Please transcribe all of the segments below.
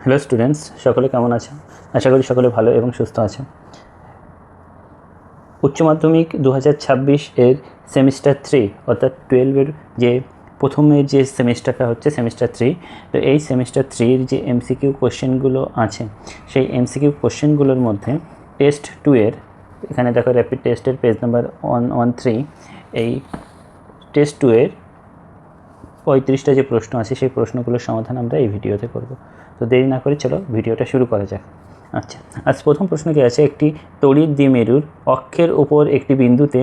Hello students, সকলে কেমন আছো? আশা করি সকলে ভালো এবং সুস্থ আছো। উচ্চ মাধ্যমিক 2026 এর সেমিস্টার 3 অর্থাৎ 12-এর যে প্রথমে যে সেমিস্টারটা হচ্ছে সেমিস্টার 3, তো এই সেমিস্টার 3-এর যে এমসিকিউ কোশ্চেনগুলো আছে সেই এমসিকিউ কোশ্চেনগুলোর মধ্যে টেস্ট 2-এর, এখানে দেখো র্যাপিড টেস্টের পেজ নাম্বার 113, এই টেস্ট 2-এর 35টা যে প্রশ্ন আছে সেই প্রশ্নগুলোর সমাধান আমরা এই ভিডিওতে করব। তো দেরি না করে চলো ভিডিওটা শুরু করা যাক। আচ্ছা, আজ প্রথম প্রশ্ন কি আছে, একটি তড়িৎ দ্বিমেরুর অক্ষের উপর একটি বিন্দুতে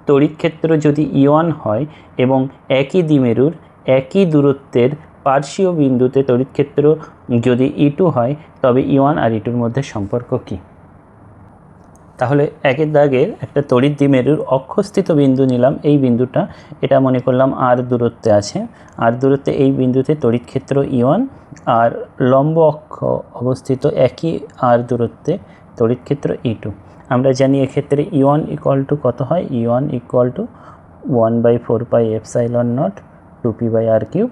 তড়িৎ ক্ষেত্র যদি E1 হয় এবং একই দ্বিমেরুর একই দূরত্বের পার্শ্বীয় বিন্দুতে তড়িৎ ক্ষেত্র যদি E2 হয় তবে E1 আর E2-র মধ্যে সম্পর্ক কী? তাহলে একের দাগের একটা তড়িৎ দ্বিমেরুর অক্ষস্থিত বিন্দু নিলাম, এই বিন্দুটা, এটা মনে করলাম আর দূরত্বে আছে, আর দূরত্বে এই বিন্দুতে তড়িৎ ক্ষেত্র E1 আর লম্ব অক্ষ অবস্থিত একই আর দূরত্বে তড়িৎ ক্ষেত্র E2। আমরা জানি এক্ষেত্রে E1 ইকুয়াল টু কত হয়, E1 ইকুয়াল টু 1/4πε0 2p/r³,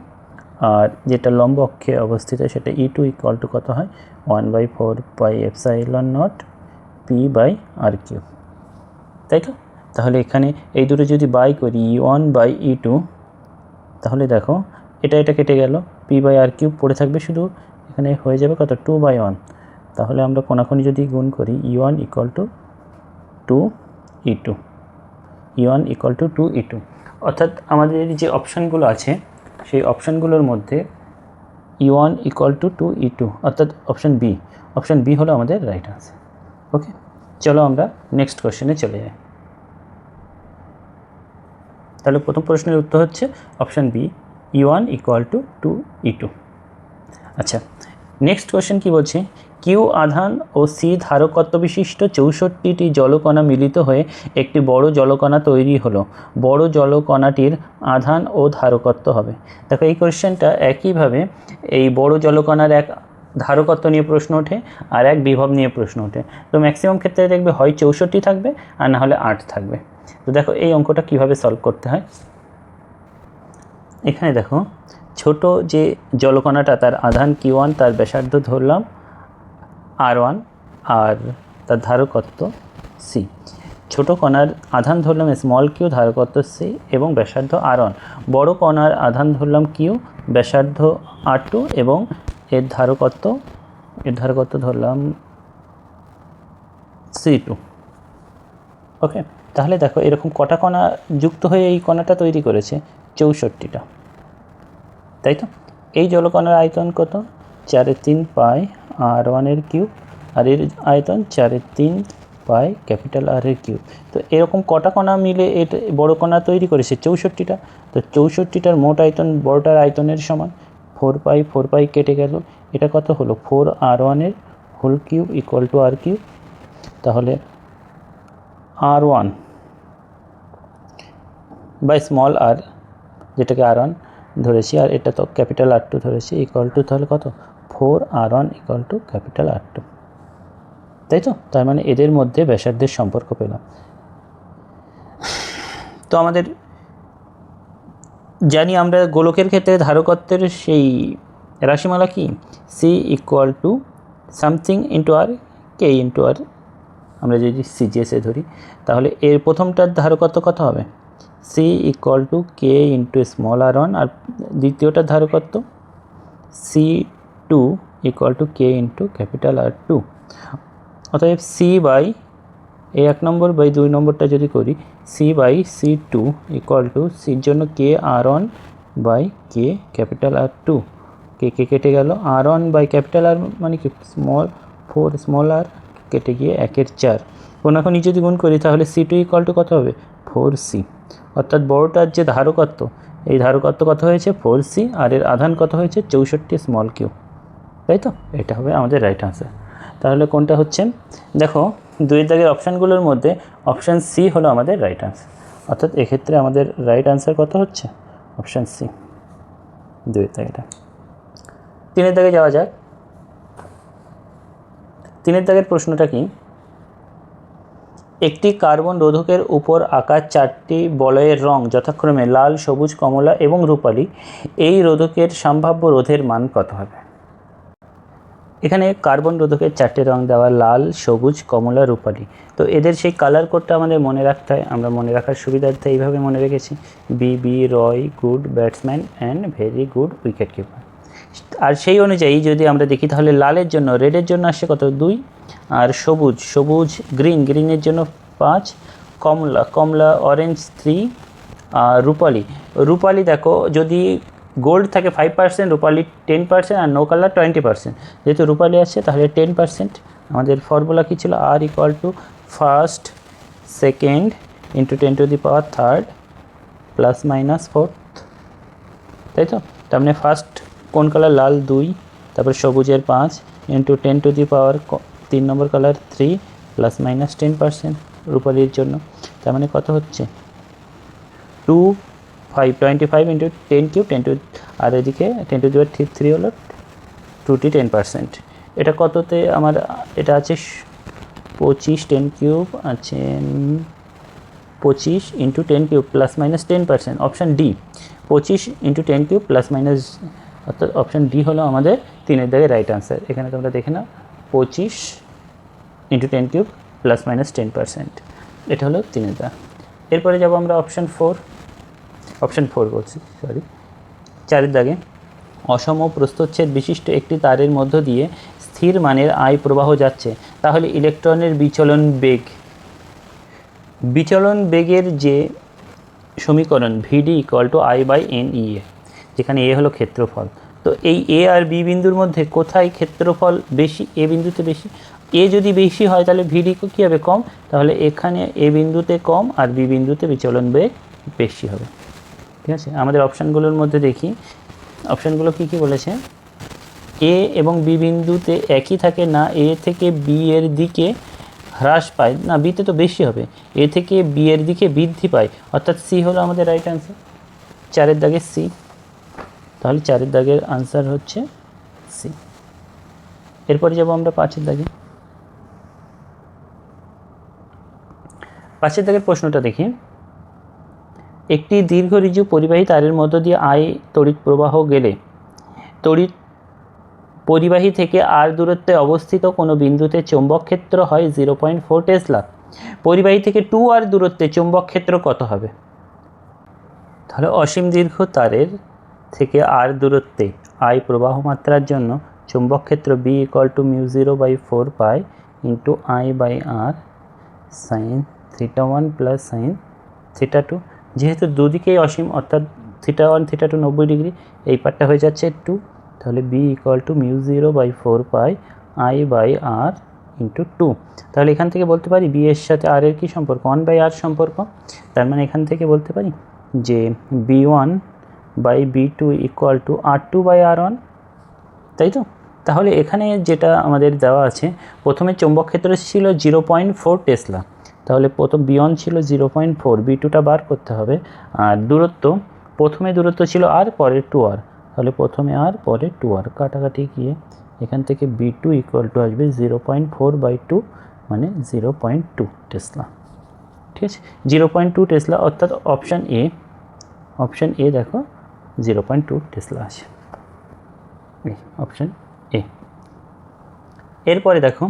আর যেটা লম্ব অক্ষে অবস্থিত সেটা E2 ইকুয়াল টু কত হয়, 1/4πε0 p/r³, তাই তো? তাহলে এখানে এই দুটো যদি বাই করি E1/E2, তাহলে দেখো এটা কেটে গেল, p/r³ পড়ে থাকবে, শুধু এখানে হয়ে যাবে কত, 2/1। তাহলে আমরা কোনাকুনি যদি গুণ করি E1 equal to 2E2, E1 equal to 2E2, অর্থাৎ আমাদের যে অপশানগুলো আছে সেই অপশানগুলোর মধ্যে E1 ইকুয়াল টু 2E2 অর্থাৎ অপশান বি হলো আমাদের রাইট আনসার। ওকে, চলো আমরা নেক্সট কোশ্চেনে চলে যাই। তাহলে প্রথম প্রশ্নের উত্তর হচ্ছে option B, E1 equal to 2E2। আচ্ছা, নেক্সট কোশ্চেন কি বলছে, কিউ আধান ও সি ধারকত্ব বিশিষ্ট 64টি জলকণা মিলিত হয়ে একটি বড় জলকণা তৈরি হলো, বড় জলকণাটির আধান ও ধারকত্ব হবে। দেখো এই কোশ্চেনটা একইভাবে এই বড় জলকণার এক ধারকত্ব নিয়ে প্রশ্ন ওঠে আর এক বিভব নিয়ে প্রশ্ন ওঠে। তো ম্যাক্সিমাম ক্ষেত্রে দেখবে হয় 64 থাকবে আর না হলে 8 থাকবে। তো দেখো এই অঙ্কটা কিভাবে সলভ করতে হয়। এখানে দেখো ছোট যে জলকণাটা তার আধান Q1, তার ব্যাসার্ধ ধরলাম R1 আর তার ধারকত্ব C। ছোট কণার আধান ধরলাম স্মল q, ধারকত্ব C এবং ব্যাসার্ধ R1। বড় কণার আধান ধরলাম Q, ব্যাসার্ধ R2 এবং এর ধারকত্ব ধরলাম C2। ওকে, তাহলে দেখো এরকম কটা কণা যুক্ত হয়ে এই কণাটা তৈরি করেছে, 64টা, তাই তো? এই জলকণার আয়তন কত, 4/3 পাই R1-এর কিউব, আর এর আয়তন 4/3 পাই ক্যাপিটাল R-এর কিউব। তো এরকম কটা কণা মিলে এটা বড় কণা তৈরি করেছে, 64টা। তো 64টার মোট আয়তন বড়টার আয়তনের সমান, 4 পাই কেটে গেল, এটা কত হলো, 4R1-এর whole cube equal to R cube. তাহলে R1 বাই স্মল r, যেটাকে R1 ধরেছি আর এটা তো ক্যাপিটাল R2 ধরেছি, ইকুয়াল টু তাহলে কত, 4R1 equal to capital R2, তাই তো? তার মানে এদের মধ্যে ব্যাসার্ধের সম্পর্ক পেলাম। তো আমাদের জানি আমরা গোলকের ক্ষেত্রে ধারকত্বের সেই রাশিমালা কি, C equal to something into R, K into R। আমরা যদি CGS ধরি তাহলে এর প্রথমটার ধারকত্ব কত হবে, C equal to K into small R1, আর দ্বিতীয়টার ধারকত্ব C2 equal to K into capital R2। অতএব C বাই এই 1 নম্বর বাই 2 নম্বরটা যদি করি, C by C2 equal to সির জন্য K R1 by K capital R2, K কেটে গেল, R1 বাই ক্যাপিটাল R মানে কি, 4 স্মল r কেটে গিয়ে 1/4। কোনাকুনি যদি গুণ করি তাহলে C2 ইকুয়াল টু কত হবে, 4C। অর্থাৎ বড়টার যে ধারকত্ব, এই ধারকত্ব কত হয়েছে 4C, আর এর আধান কত হয়েছে 64 স্মল কিউ, তাই তো? এটা হবে আমাদের রাইট আনসার। তাহলে কোনটা হচ্ছে, দেখো দুই দাগের অপশানগুলোর মধ্যে অপশান সি হলো আমাদের রাইট আনসার, অর্থাৎ এক্ষেত্রে আমাদের রাইট আনসার কত হচ্ছে, অপশান সি, দুই দাগেটা। 3 দাগে যাওয়া যাক। 3 দাগের প্রশ্নটা কি, একটি কার্বন রোধকের উপর আঁকা 4টি বলয়ের রং যথাক্রমে লাল, সবুজ, কমলা এবং রূপালি। এই রোধকের সম্ভাব্য রোধের মান কত হবে? এখানে কার্বন রোধকের 4টে রং দেওয়া, লাল, সবুজ, কমলা, রূপালি। তো এদের সেই কালার কোডটা আমাদের মনে রাখতে হয়। আমরা মনে রাখার সুবিধার্থে এইভাবে মনে রেখেছি, B Roy good batsman and very good wicketkeeper. আর সেই অনুযায়ী যদি আমরা দেখি তাহলে লালের জন্য, রেডের জন্য আসছে কত, 2, আর সবুজ গ্রিনের জন্য 5, কমলা অরেঞ্জ 3, আর রূপালি দেখো যদি গোল্ড থাকে 5%, রূপালি 10%, আর নো কালার 20%। যেহেতু রূপালি আছে তাহলে 10%। আমাদের ফর্মুলা কী ছিল, R equal to first second into 10⁻³ plus minus fourth, তাই তো। তার মানে ফার্স্ট কোন কালার, লাল 2, তারপর সবুজের 5 ইন্টু 10⁻³ নম্বর কালার 3 প্লাস মাইনাস 10% রূপালির জন্য। তার মানে কত হচ্ছে 25 ইন্টু 10³ আর এদিকে 10⁻³ হলো 2 10%। এটা কততে আমার, এটা আছে 25 10³ আছে 25 into 10³ plus minus 10%, option D 25 into 10³ plus minus, অর্থাৎ অপশান ডি হলো আমাদের 3-এর দাগে রাইট আনসার। এখানে তোমরা দেখে নাও 25 ইন্টু 10³ প্লাস মাইনাস 10%, এটা হলো 3-এর দাগ। এরপরে যাব আমরা অপশান 4 বলছি, 4-এর দাগে, অসম প্রস্থচ্ছেদ বিশিষ্ট একটি তারের মধ্য দিয়ে স্থির মানের আই প্রবাহ যাচ্ছে, তাহলে ইলেকট্রনের বিচলন বেগের যে সমীকরণ ভিডি ইকুয়াল টু I/NEA, যেখানে এ হলো ক্ষেত্রফল। তো এই এ আর বি বিন্দুর মধ্যে কোথায় ক্ষেত্রফল বেশি, এ বিন্দুতে বেশি। এ যদি বেশি হয় তাহলে ভিডি কী হবে, কম। তাহলে এখানে এ বিন্দুতে কম আর বি বিন্দুতে বিচলন বেগ বেশি হবে। ঠিক আছে, আমাদের অপশানগুলোর মধ্যে দেখি অপশানগুলো কী বলেছে। এ এবং বি বিন্দুতে একই থাকে না, এ থেকে বি এর দিকে হ্রাস পায় না, বিতে তো বেশি হবে, এ থেকে বি এর দিকে বৃদ্ধি পায়, অর্থাৎ সি হলো আমাদের রাইট আনসার। 4-এর দাগের সি, তাহলে 4-এর দাগের আনসার হচ্ছে সি। এরপরে যাব আমরা 5-এর দাগে। 5-এর দাগের প্রশ্নটা দেখি, একটি দীর্ঘ ঋজু পরিবাহী তারের মধ্য দিয়ে আই তড়িৎ প্রবাহ গেলে তড়িৎ পরিবাহী থেকে আর দূরত্বে অবস্থিত কোনো বিন্দুতে চৌম্বক ক্ষেত্র হয় 0.4 টেসলা। পরিবাহী থেকে 2r দূরত্বে চৌম্বক ক্ষেত্র কত হবে? তাহলে অসীম দীর্ঘ তারের থেকে আর দূরত্বে আই প্রবাহ মাত্রার জন্য চৌম্বক ক্ষেত্র B = μ0/4 pi into I/r sine θ1 plus sine θ2। যেহেতু দুদিকেই অসীম, অর্থাৎ θ1 θ2 90 ডিগ্রি, এই পার্টটা হয়ে যাচ্ছে 2, তাহলে B = μ0/4 পাই I/r ইন্টু 2। তাহলে এখান থেকে বলতে পারি বি এর সাথে আর এর কী সম্পর্ক, 1/r সম্পর্ক। তার মানে এখান থেকে বলতে পারি যে B1/B2 = R2/R1, তাই তো। তাহলে এখানে যেটা আমাদের দেওয়া আছে, প্রথমে চৌম্বক ক্ষেত্র ছিল 0.4 টেসলা, তাহলে প্রথম B1 ছিল 0.4, B2টা বার করতে হবে। আর দূরত্ব, প্রথমে দূরত্ব ছিল আর, পরে 2r, তাহলে প্রথমে আর পরে 2r, কাটাকাটি গিয়ে এখান থেকে B2 = আসবে 0.4/2 মানে 0.2 টেসলা। ঠিক আছে, 0.2 টেসলা, অর্থাৎ অপশান এ দেখো 0.2 টেসলা আছে, অপশান এ। এরপরে দেখো,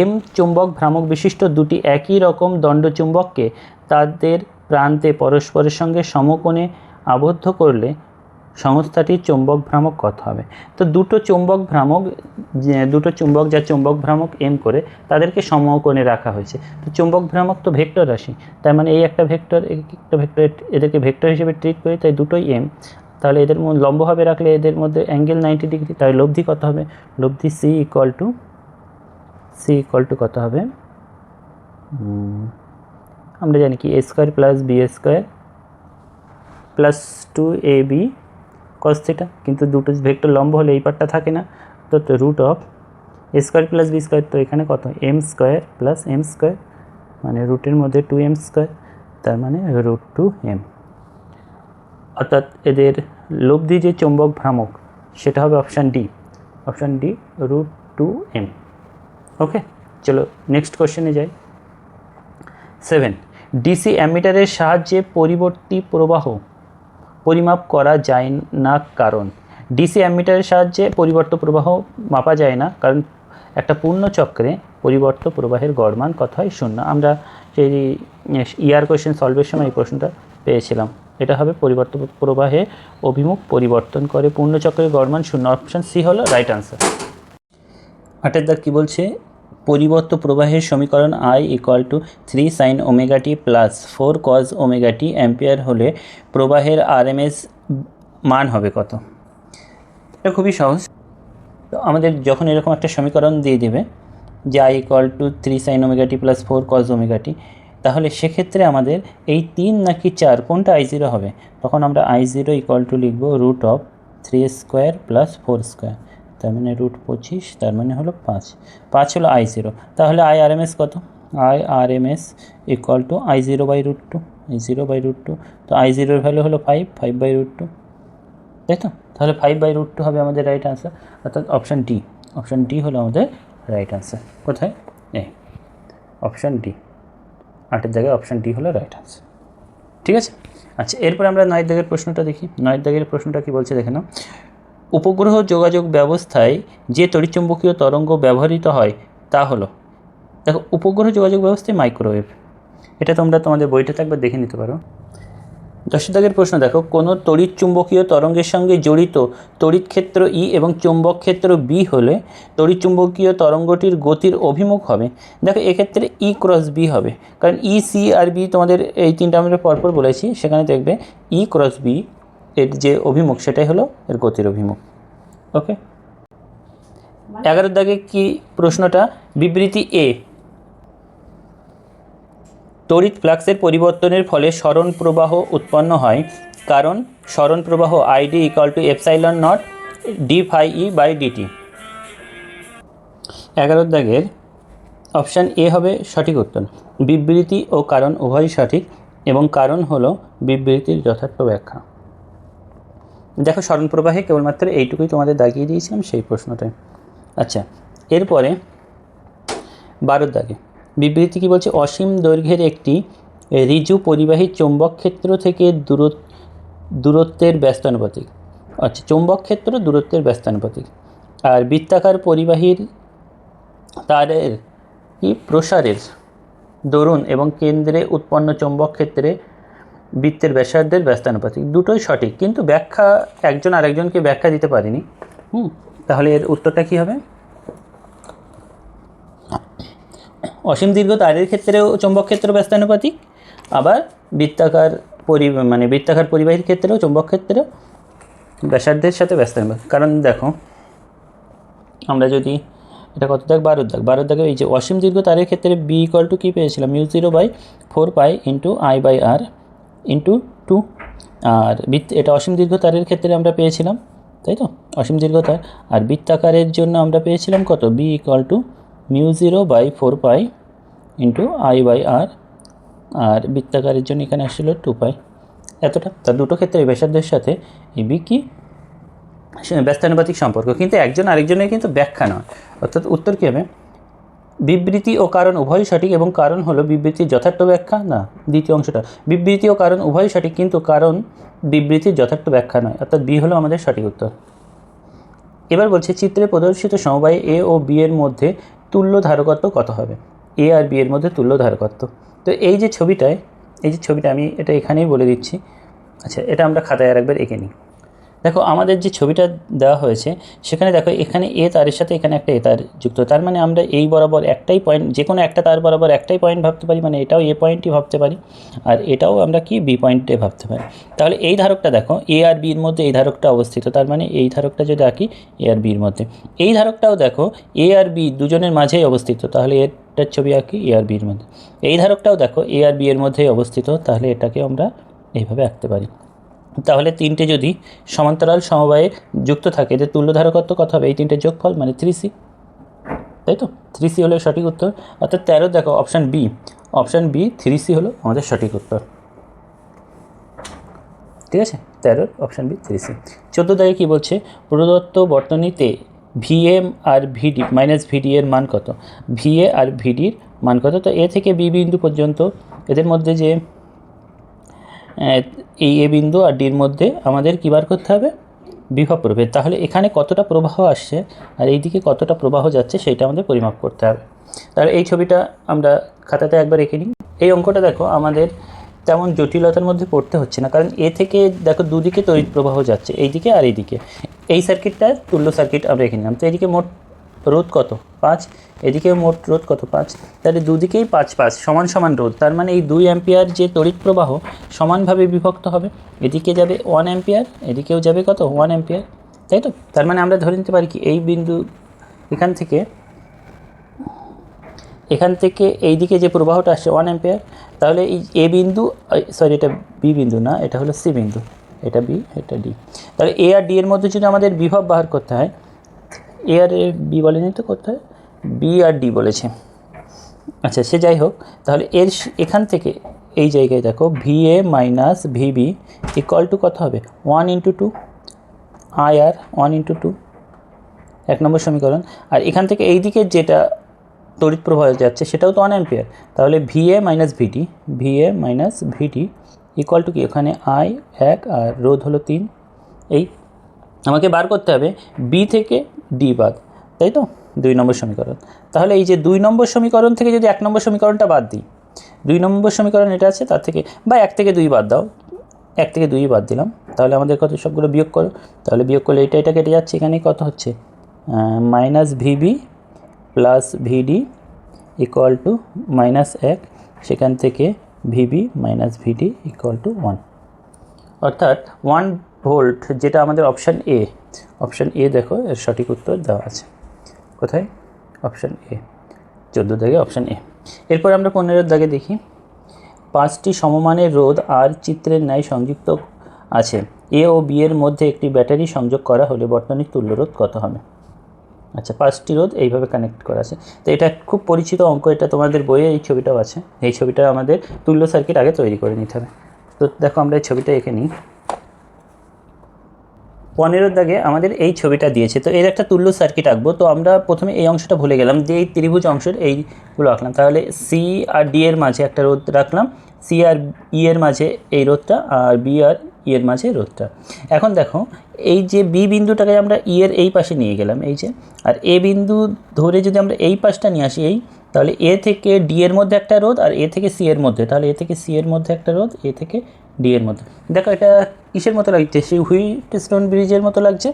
এম চুম্বক ভ্রামক বিশিষ্ট দুটি একই রকম দণ্ডচুম্বককে তাদের প্রান্তে পরস্পরের সঙ্গে সমকোণে আবদ্ধ করলে সংস্থাটির চৌম্বক ভ্রামক কত হবে? তো দুটো চুম্বক যা চৌম্বক ভ্রামক এম করে তাদেরকে সমকোণে রাখা হয়েছে। তো চৌম্বক ভ্রামক তো ভেক্টর রাশি, তার মানে এই একটা ভেক্টর, এদেরকে ভেক্টর হিসেবে ট্রিট করি, তাই দুটোই এম। তাহলে এদের মধ্যে লম্বভাবে রাখলে এদের মধ্যে অ্যাঙ্গেল 90 ডিগ্রি, তাই লব্ধি কত হবে? লব্ধি সি ইকুয়াল টু কত হবে? আমরা জানি কি a² + b² plus 2ab cos θ, কিন্তু দুটো ভেক্টর লম্ব হলে এই পার্টটা থাকে না, তো √a² + b², তো এখানে কত m² + m², মানে রুটের মধ্যে 2m², তার মানে √2m, অর্থাৎ এদের লব্ধি যে চৌম্বক ভ্রামক সেটা হবে অপশান ডি √2m। ওকে, চলো নেক্সট কোশ্চেনে যাই। 7, ডিসি অ্যামিটারের সাহায্যে পরিবর্তী প্রবাহ পরিমাপ করা যায় না, কারণ ডিসি অ্যামিটারের সাহায্যে পরিবর্ত প্রবাহ মাপা যায় না, কারণ একটা পূর্ণ চক্রে পরিবর্ত প্রবাহের গড় মান কত হয়? 0। আমরা সেই ইয়ার কোয়েশ্চেন সলভের সময় এই প্রশ্নটা পেয়েছিলাম। এটা হবে পরিবর্ত প্রবাহে অভিমুখ পরিবর্তন করে পূর্ণচক্রের গড় মান 0। অপশান সি হলো রাইট আনসার। 8 দাগ কী বলছে? পরিবর্ত প্রবাহের সমীকরণ I = 3 sin ωt plus 4 cos ωt ampere হলে প্রবাহের RMS মান হবে কত? এটা খুবই সহজ। তো আমাদের যখন এরকম একটা সমীকরণ দিয়ে দেবে যে I = 3 sin ωt plus 4 cos ωt, তাহলে সেক্ষেত্রে আমাদের এই 3 নাকি 4 কোনটা I0 হবে? তখন আমরা I0 = লিখব √3² প্লাস 4², তার মানে √25, তার মানে হলো 5 হলো I0। তাহলে IRMS কত? IRMS = I0/√2, I0/√2। তো I0 এর ভ্যালু হলো 5/√2, তাই তো? তাহলে 5/√2 হবে আমাদের রাইট আনসার, অর্থাৎ অপশান ডি হলো আমাদের রাইট আনসার। কোথায়? এই অপশান ডি, 8 দাগে অপশান ডি হলো রাইট আনসার। ঠিক আছে। আচ্ছা, এরপর আমরা 9 দাগের প্রশ্নটা দেখি। 9 দাগের প্রশ্নটা কি বলছে দেখে নাও। উপগ্রহ যোগাযোগ ব্যবস্থায় যে তড়িৎচুম্বকীয় তরঙ্গ ব্যবহৃত হয় তা হলো, দেখো উপগ্রহ যোগাযোগ ব্যবস্থায় মাইক্রোওয়েভ, এটা তোমরা তোমাদের বইটাতে একবার দেখে নিতে পারো। 10 দাগের প্রশ্ন দেখো, কোনো তড়িৎচুম্বকীয় তরঙ্গের সঙ্গে জড়িত তড়িৎ ক্ষেত্র ই এবং চৌম্বক ক্ষেত্র বি হলে তড়িৎচুম্বকীয় তরঙ্গটির গতির অভিমুখ হবে। দেখো এক্ষেত্রে ই ক্রস বি হবে, কারণ ই, সি আর বি তোমাদের এই তিনটা আমরা পরপর বলেছি, সেখানে দেখবে ই ক্রস বি এর যে অভিমুখ সেটাই হলো এর গতির অভিমুখ। ওকে। 11 দাগে কি প্রশ্নটা? বিবৃতি এ, তড়িৎ ফ্লাক্সের পরিবর্তনের ফলে সরণ প্রবাহ উৎপন্ন হয়, কারণ সরণ প্রবাহ ID = ε0 dφe/dt। 11 দাগের অপশান এ হবে সঠিক উত্তর। বিবৃতি ও কারণ উভয়ই সঠিক, এবং কারণ হলো বিবৃতির যথার্থ ব্যাখ্যা। দেখো সরণ প্রবাহে কেবলমাত্র এইটুকুই তোমাদের দাগিয়ে দিয়েছিলাম সেই প্রশ্নটায়। আচ্ছা, এরপরে 12 দাগে বিবৃতি কি বলছে? অসীম দৈর্ঘ্যের একটি ঋজু পরিবাহী চৌম্বক ক্ষেত্র থেকে দূরত্বের ব্যস্তানুপাতিক। আচ্ছা, চৌম্বক ক্ষেত্র দূরত্বের ব্যস্তানুপাতিক। আর বৃত্তাকার পরিবাহীর তারের কি প্রসারের দরুন এবং কেন্দ্রে উৎপন্ন চৌম্বক ক্ষেত্রে বৃত্তের ব্যাসার্ধের ব্যস্তানুপাতিক। দুটোই সঠিক, কিন্তু ব্যাখ্যা একজন আরেকজনকে ব্যাখ্যা দিতে পারেনি। তাহলে এর উত্তরটা কী হবে? অসীম দীর্ঘ তারের ক্ষেত্রেও চৌম্বক ক্ষেত্র ব্যস্তানুপাতিক, আবার বৃত্তাকার পরিবাহীর ক্ষেত্রেও চৌম্বক ক্ষেত্রেও ব্যাসার্ধের সাথে ব্যস্তানুপাতিক। কারণ দেখো আমরা যদি এটা কত দাগ? 12 দাগে এই যে অসীম দীর্ঘ তারের ক্ষেত্রে বি = কী পেয়েছিলাম? μ0/4π × I/r × 2। আর এটা অসীম দীর্ঘ তারের ক্ষেত্রে আমরা পেয়েছিলাম, তাই তো? অসীম দীর্ঘ তার। আর বৃত্তাকারের জন্য আমরা পেয়েছিলাম কত? বি = μ0/4π × I/r, আর বৃত্তাকারের জন্য এখানে আসছিল 2π, এতটা। তার দুটো ক্ষেত্রে ব্যাসার্ধের সাথে এই বি কি ব্যস্তানুপাতিক সম্পর্ক, কিন্তু একজন আরেকজনের কিন্তু ব্যাখ্যা নয়। অর্থাৎ উত্তর কী হবে? বিবৃতি ও কারণ উভয়ই সঠিক, এবং কারণ হলো বিবৃতির যথার্থ ব্যাখ্যা না। দ্বিতীয় অংশটা, বিবৃতি ও কারণ উভয়ই সঠিক, কিন্তু কারণ বিবৃতির যথার্থ ব্যাখ্যা নয়, অর্থাৎ বি হলো আমাদের সঠিক উত্তর। এবার বলছে চিত্রে প্রদর্শিত সমবায় এ ও বি এর মধ্যে তুল্য ধারকত্ব কত হবে? এ আর বি এর মধ্যে তুল্য ধারকত্ব। তো এই যে ছবিটা আমি এটা এখানেই বলে দিচ্ছি। আচ্ছা, এটা আমরা খাতায় আরেকবার এঁকে নিই। দেখো আমাদের যে ছবিটা দেওয়া হয়েছে সেখানে দেখো এখানে এ তারের সাথে এখানে একটা এ তার যুক্ত, তার মানে আমরা এই বরাবর একটাই পয়েন্ট, যে কোনো একটা তার বরাবর একটাই পয়েন্ট ভাবতে পারি, মানে এটাও এ পয়েন্টই ভাবতে পারি, আর এটাও আমরা কি বি পয়েন্টে ভাবতে পারি। তাহলে এই ধারকটা দেখো এ আর বির মধ্যে এই ধারকটা অবস্থিত, তার মানে এই ধারকটা যদি আঁকি এ আর বির মধ্যে, এই ধারকটাও দেখো এ আর বি দুজনের মাঝেই অবস্থিত, তাহলে এটার ছবি আঁকি এ আর বির মধ্যে। এই ধারকটাও দেখো এ আর বি এর মধ্যেই অবস্থিত, তাহলে এটাকে আমরা এইভাবে আঁকতে পারি। তাহলে তিনটে যদি সমান্তরাল সমবায়ে যুক্ত থাকে যে তুল্য ধারকত্ব কত হবে? এই তিনটে যোগফল মানে 3c, তাই তো? 3c হলো সঠিক উত্তর। অর্থাৎ 13 দেখো অপশান বি 3c হলো আমাদের সঠিক উত্তর। ঠিক আছে, 13 অপশান বি 3c। 14 দাগে কী বলছে? প্রদত্ত বর্তনীতে ভিএম আর ভিডি মাইনাস ভিডি এর মান কত? ভিএ আর ভিডির মান কত? তো এ থেকে বি বিন্দু পর্যন্ত এদের মধ্যে যে এই এ বিন্দু আর ডির মধ্যে আমাদের কী বার করতে হবে? বিভব প্রভেদ। তাহলে এখানে কতটা প্রবাহ আসছে আর এইদিকে কতটা প্রবাহ যাচ্ছে সেইটা আমাদের পরিমাপ করতে হবে। তাহলে এই ছবিটা আমরা খাতাতে একবার এঁকে নিই। এই অঙ্কটা দেখো আমাদের তেমন জটিলতার মধ্যে পড়তে হচ্ছে না, কারণ এ থেকে দেখো দুদিকে তড়িৎ প্রবাহ যাচ্ছে, এইদিকে আর এইদিকে। এই সার্কিটটা তুল্য সার্কিট আমরা এঁকে নিলাম। তো এইদিকে মোট রোধ কত? 5, এদিকে মোট রোধ কত? 5। তাহলে দুদিকেই 5 সমান সমান রোধ, তার মানে এই 2 অ্যাম্পিয়ার যে তড়িৎ প্রবাহ সমানভাবে বিভক্ত হবে। এদিকে যাবে 1 অ্যাম্পিয়ার, এদিকেও যাবে কত? 1 অ্যাম্পিয়ার, তাই তো? তার মানে আমরা ধরে নিতে পারি কি এই বিন্দু এখান থেকে এই দিকে যে প্রবাহটা আসছে 1 অ্যাম্পিয়ার, তাহলে এই এ বিন্দু, সরি এটা বি বিন্দু না, এটা হলো সি বিন্দু, এটা বি, এটা ডি। তাহলে এ আর ডি এর মধ্যে যদি আমাদের বিভব বাহার করতে হয়, এ আর বি বলেনি তো, করতে হয় বি আর ডি বলেছে। আচ্ছা সে যাই হোক, তাহলে এখান থেকে এই জায়গায় দেখো V A minus VB equal to কত হবে? 1 ইন্টু 2 আই আর 1 ইন্টু 2, 1 নম্বর সমীকরণ। আর এখান থেকে এই দিকে যেটা তড়িৎ প্রবাহ যাচ্ছে সেটাও তো 1 অ্যাম্পিয়ার, তাহলে V A minus VD equal to কি? ওখানে আই 1 আর রোধ হলো 3। এই আমাকে বার করতে হবে বি থেকে ডি বাদ, তাই তো? 2 নম্বর সমীকরণ। তাহলে এই যে 2 নম্বর সমীকরণ থেকে যদি 1 নম্বর সমীকরণটা বাদ দিই, 2 নম্বর সমীকরণ এটা আছে, তার থেকে বা 1 থেকে 2 বাদ দাও, 1 থেকে 2 বাদ দিলাম, তাহলে আমাদের কত? সবগুলো বিয়োগ করো। তাহলে বিয়োগ করলে এটা কেটে যাচ্ছে, এখানে কত হচ্ছে? Minus VB plus VD equal to -1, সেখান থেকে VB minus VD equal to 1, অর্থাৎ 1 ভোল্ট, যেটা আমাদের অপশান এ দেখো এর সঠিক উত্তর দেওয়া আছে। কোথায়? অপশান এ, 14 দাগে অপশান এ। এরপর আমরা 15 দাগে দেখি। 5টি সমমানের রোধ আর চিত্রের ন্যায় সংযুক্ত আছে। এ ও বি এর মধ্যে একটি ব্যাটারি সংযোগ করা হলে বর্তনীর তুল্য রোধ কত হবে? আচ্ছা 5টি রোধ এইভাবে কানেক্ট করা আছে। তো এটা খুব পরিচিত অঙ্ক, এটা তোমাদের বইয়ে এই ছবিটাও আছে। এই ছবিটা আমাদের তুল্য সার্কিট আগে তৈরি করে নিতে হবে। তো দেখো আমরা এই ছবিটা এঁকে নিই। 15 দাগে আমাদের এই ছবিটা দিয়েছে, তো এর একটা তুল্য সার্কিট আঁকবো। তো আমরা প্রথমে এই অংশটা ভুলে গেলাম, যে এই ত্রিভুজ অংশের এইগুলো আঁকলাম। তাহলে সি আর ডি এর মাঝে একটা রোধ রাখলাম, সি আর ই এর মাঝে এই রোধটা, আর বি আর ই এর মাঝে রোধটা। এখন দেখো এই যে বি বিন্দুটাকে আমরা ই এর এই পাশে নিয়ে গেলাম, এই যে, আর এ বিন্দু ধরে যদি আমরা এই পাশটা নিয়ে আসি, তাহলে এ থেকে ডি এর মধ্যে একটা রোধ আর এ থেকে সি এর মধ্যে, তাহলে এ থেকে সি এর মধ্যে একটা রোধ, এ থেকে ডি এর মধ্যে। দেখো এটা কিসের মতো লাগছে? সেই হুইটস্টোন ব্রিজের মতো লাগছে,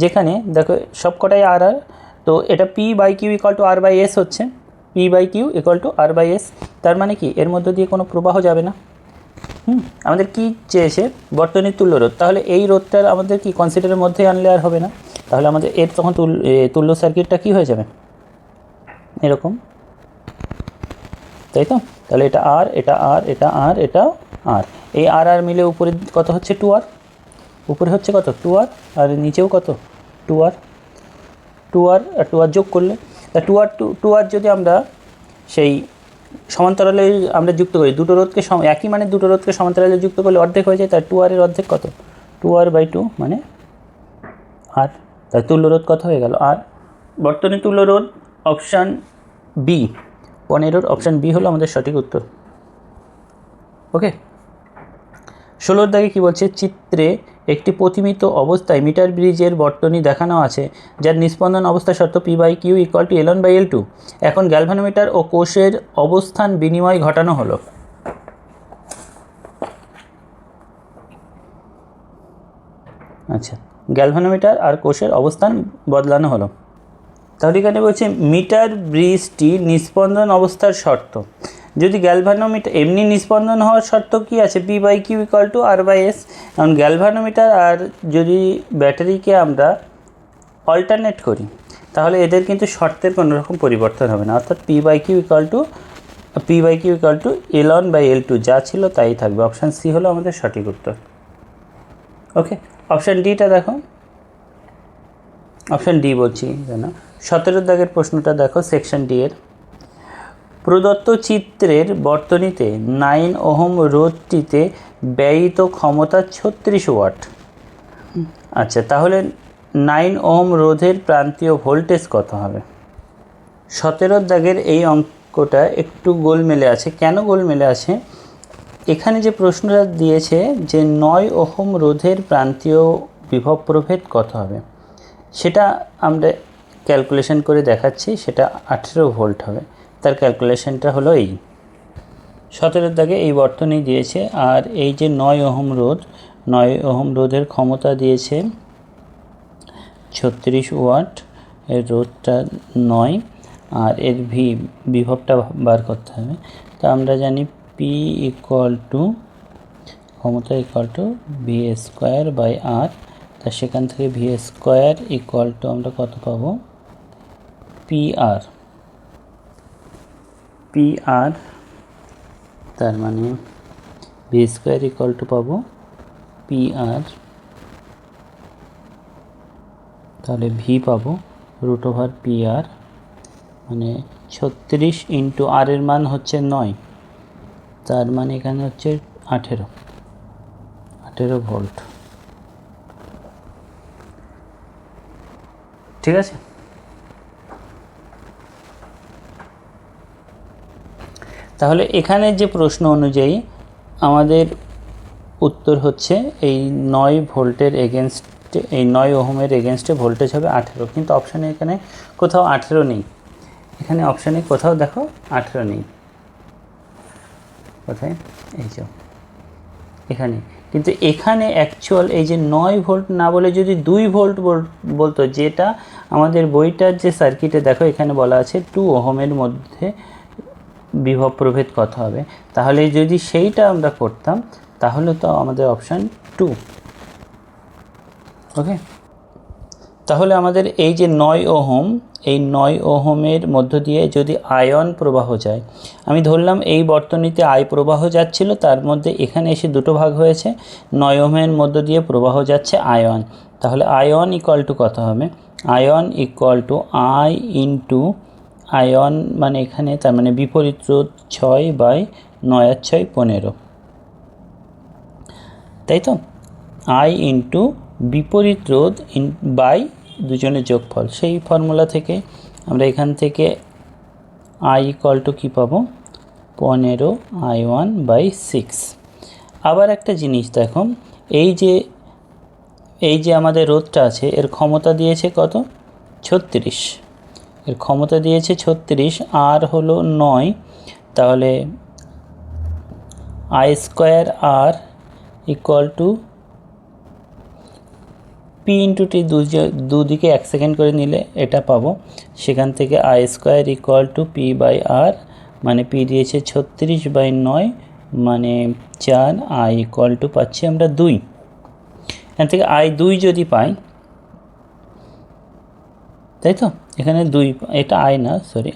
যেখানে দেখো সব কটাই আর আর। তো এটা P by Q equal to R by S হচ্ছে, P by Q equal to R by S. তার মানে কি এর মধ্যে দিয়ে কোনো প্রবাহ যাবে না। আমাদের কি চেয়েছে? বর্তনীর তুল্য রোধ। তাহলে এই রোধটার আমাদের কি কনসিডারের মধ্যে আনলে আর হবে না, তাহলে আমাদের এর তখন তুল্য সার্কিটটা কি হয়ে যাবে? এরকম, তাই তো? তাহলে এটা আর, এটা আর, এটা আর, এটা আর, এই আর আর মিলে উপরে কত হচ্ছে? 2R, উপরে হচ্ছে কত? 2R, আর নিচেও কত? 2R, 2R আর 2R যোগ করলে, তা 2R যদি আমরা সেই সমান্তরালে আমরা যুক্ত করি, দুটো রোধকে একই মানে দুটো রোধকে সমান্তরালে যুক্ত করলে অর্ধেক হয়ে যায়, তাই 2R এর অর্ধেক কত? 2R/2 মানে আর, তাই তুল্য রোধ কত হয়ে গেল? আর। বর্তনী তুল্য রোধ অপশান বি, 15 অপশান বি হলো আমাদের সঠিক উত্তর। ওকে। 16 দাগে কী বলছে? চিত্রে একটি প্রতিমিত অবস্থায় মিটার ব্রিজের বর্তনী দেখানো আছে, যার নিস্পন্দন অবস্থা শর্ত P by Q equal to L1/L2। এখন গ্যালভানোমিটার ও কোষের অবস্থান বিনিময় ঘটানো হলো। আচ্ছা, গ্যালভানোমিটার আর কোষের অবস্থান বদলানো হলো। তাহলে এখানে বলছে মিটার ব্রিজটি নিস্পন্দন অবস্থার শর্ত। যদি গ্যালভানোমিটার এমনি নিস্পন্দন হওয়ার শর্ত কি আছে? P by Q equal to R by S. কারণ গ্যালভানোমিটার আর যদি ব্যাটারিকে আমরা অল্টারনেট করি, তাহলে এদের কিন্তু শর্তের কোনো রকম পরিবর্তন হবে না, অর্থাৎ P by Q equal to L1/L2 যা ছিল তাই থাকবে। অপশান সি হলো আমাদের সঠিক উত্তর। ওকে। অপশান ডিটা দেখো, অপশান ডি বলছি না, 17 দাগের প্রশ্নটা দেখো, সেকশন ডি এর। প্রদত্ত চিত্রের বর্তনীতে 9 ওহম রোধটিতে ব্যয়িত ক্ষমতা 36 ওয়াট। আচ্ছা, তাহলে 9 ওহম রোধের প্রান্তীয় ভোল্টেজ কত হবে? 17 দাগের এই অঙ্কটা একটু গোলমেলে আছে। কেন গোলমেলে আছে? এখানে যে প্রশ্নটা দিয়েছে যে 9 ওহম রোধের প্রান্তীয় বিভব প্রভেদ কত হবে সেটা আমরা ক্যালকুলেশন করে দেখাচ্ছি। সেটা 18 ভোল্ট হবে। তার ক্যালকুলেশনটা হলো এই 17 দাগে এই বর্তনী দিয়েছে, আর এই যে 9 ওহম রোধ, 9 ওহম রোধের ক্ষমতা দিয়েছে 36 ওয়াট, এর রোধটা 9, আর এর বিভবটা বার করতে হবে। তো আমরা জানি পি ইকুয়াল টু ক্ষমতা equal to V square by R. তা সেখান থেকে ভি স্কোয়ার ইকুয়াল টু আমরা কত পাবো, পি আর, তার মানে ভি স্কোয়ার ইকুয়াল টু পাবো পি আর, তাহলে ভি পাবো √/, পি আর মানে 36 ইন্টু আর এর মান হচ্ছে 9, তার মানে এখানে হচ্ছে 18 ভোল্ট। ঠিক আছে, তাহলে এখানে যে প্রশ্ন অনুযায়ী আমাদের উত্তর হচ্ছে এই 9 ভোল্টের এগেনস্টে, এই 9 ওহমের এগেনস্টে ভোল্টেজ হবে 18, কিন্তু অপশানে এখানে কোথাও 18 নেই। এখানে অপশানে কোথাও দেখো 18 নেই, কোথায়, এই যে এখানে। কিন্তু এখানে অ্যাকচুয়াল এই যে 9 ভোল্ট না বলে যদি 2 ভোল্ট বলতো, যেটা আমাদের বইটার যে সার্কিটে দেখো এখানে বলা আছে 2 ওহমের মধ্যে বিভব প্রভেদ কত হবে, তাহলে যদি সেইটা আমরা করতাম তাহলে তো আমাদের অপশান 2। ওকে, তাহলে আমাদের এই যে 9 ওহম, এই 9 ওহমের মধ্য দিয়ে যদি আয়ন প্রবাহ যায়, আমি ধরলাম এই বর্তনীতে আই প্রবাহ যাচ্ছিল, তার মধ্যে এখানে এসে দুটো ভাগ হয়েছে, 9 ওহমের মধ্য দিয়ে প্রবাহ যাচ্ছে আয়ন, তাহলে আয়ন ইকুয়াল টু কত হবে, ion equal to I into ion মানে এখানে তার মানে বিপরীত রোধ 6/9 আর 6 15, তাই তো, আই ইন্টু বিপরীত রোধ বাই দুজনের যোগফল। সেই ফর্মুলা থেকে আমরা এখান থেকে আই ইকুয়াল টু কী পাবো, 15I1/6। আবার একটা জিনিস দেখো, এই যে আমাদের রোধটা আছে এর ক্ষমতা দিয়েছে কত, 36, এর ক্ষমতা দিয়েছে 36, আর হলো 9, তাহলে I square R equal to P into T, দুদিকে 1 সেকেন্ড করে নিলে এটা পাবো। সেখান থেকে I square equal to P by R, মানে পি দিয়েছে 36/9 মানে 4, আই ইকুয়াল টু পাচ্ছি আমরা 2। এখান থেকে আই 2 যদি পাই, তাই তো, এখানে 2, এটা আই না, সরি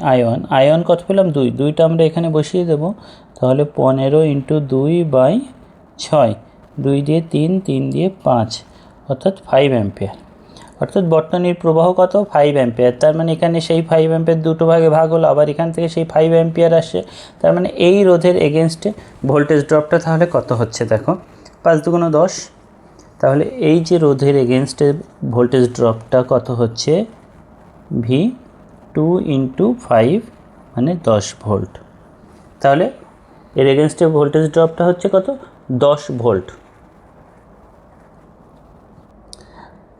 আয়ন কত পেলাম, 2টা আমরা এখানে বসিয়ে দেবো, তাহলে 15 ইন্টু 2/6, 2 দিয়ে 3, 3 দিয়ে 5, অর্থাৎ 5 অ্যাম্পিয়ার। অর্থাৎ বর্তনীর প্রবাহ কত, 5 অ্যাম্পিয়ার। তার মানে এখানে সেই 5 অ্যাম্পিয়ার দুটো ভাগে ভাগ হলো, আবার এখান থেকে সেই 5 অ্যাম্পিয়ার আসে, তার মানে এই রোধের এগেনস্টে ভোল্টেজ ড্রপটা তাহলে কত হচ্ছে দেখো, 5 × 2 = 10, তাহলে এই যে রোধের এগেনস্টে ভোল্টেজ ড্রপটা কত হচ্ছে, V2 × 5 মানে 10 ভোল্ট। তাহলে এর এগেনস্টে ভোল্টেজ ড্রপটা হচ্ছে কত, 10 ভোল্ট।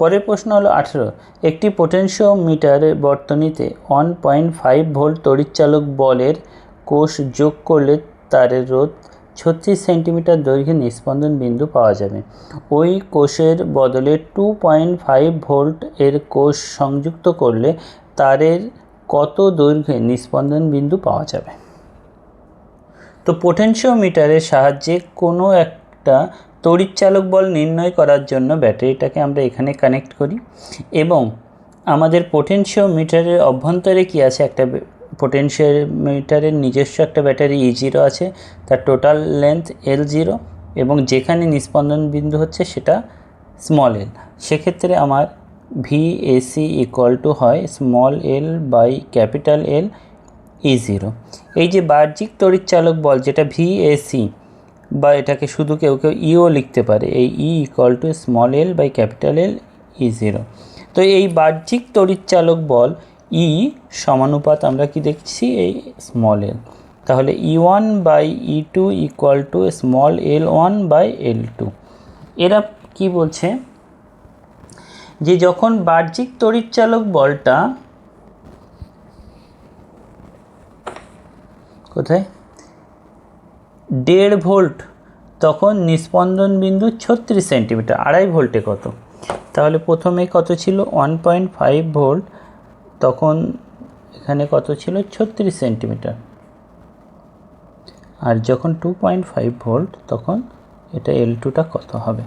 পরের প্রশ্ন হলো 18, একটি পোটেনশিওমিটারের বর্তনীতে 1.5 ভোল্ট তড়িৎচালক বলের কোষ যোগ করলে তারের রোধ 36 সেন্টিমিটার দৈর্ঘ্যের নিস্পন্দন বিন্দু পাওয়া যাবে। ওই কোষের বদলে 2.5 ভোল্ট এর কোষ সংযুক্ত করলে তারের কত দৈর্ঘ্যে নিস্পন্দন বিন্দু পাওয়া যাবে। তো পোটেনশিওমিটারের সাহায্যে কোনো একটা তড়িৎচালক বল নির্ণয় করার জন্য ব্যাটারিটাকে আমরা এখানে কানেক্ট করি, এবং আমাদের পোটেনশিওমিটারের অভ্যন্তরে কি আছে, একটা পোটেনশিওমিটারের নিজস্ব একটা ব্যাটারি E0 আছে, তার টোটাল লেন্থ L0, এবং যেখানে নিস্পন্দন বিন্দু হচ্ছে সেটা স্মল l। সেক্ষেত্রে আমার VAC ইকুয়াল টু হয় স্মল l/ক্যাপিটাল L E0। এই যে বাহ্যিক তড়িৎচালক বল যেটা VAC, বা এটাকে শুধু কেউ ইও লিখতে পারে, এই E ইকুয়াল টু স্মল l/ক্যাপিটাল L E0। তো এই বাহ্যিক তড়িৎচালক বল E সমানুপাত আমরা কি দেখছি, এই স্মল l, তাহলে E1/E2 equal to small l1/L2। এরা কি বলছে, যে যখন বাহ্যিক তড়িৎচালক বলটা কোথায় 1.5 ভোল্ট, তখন নিস্পন্দন বিন্দু 36 সেন্টিমিটার। 2.5 ভোল্টে কত? তাহলে প্রথমে কত ছিল 1.5 ভোল্ট, তখন এখানে কত ছিল 36 সেন্টিমিটার। আর যখন 2.5 ভোল্ট তখন এটা L2টা কত হবে?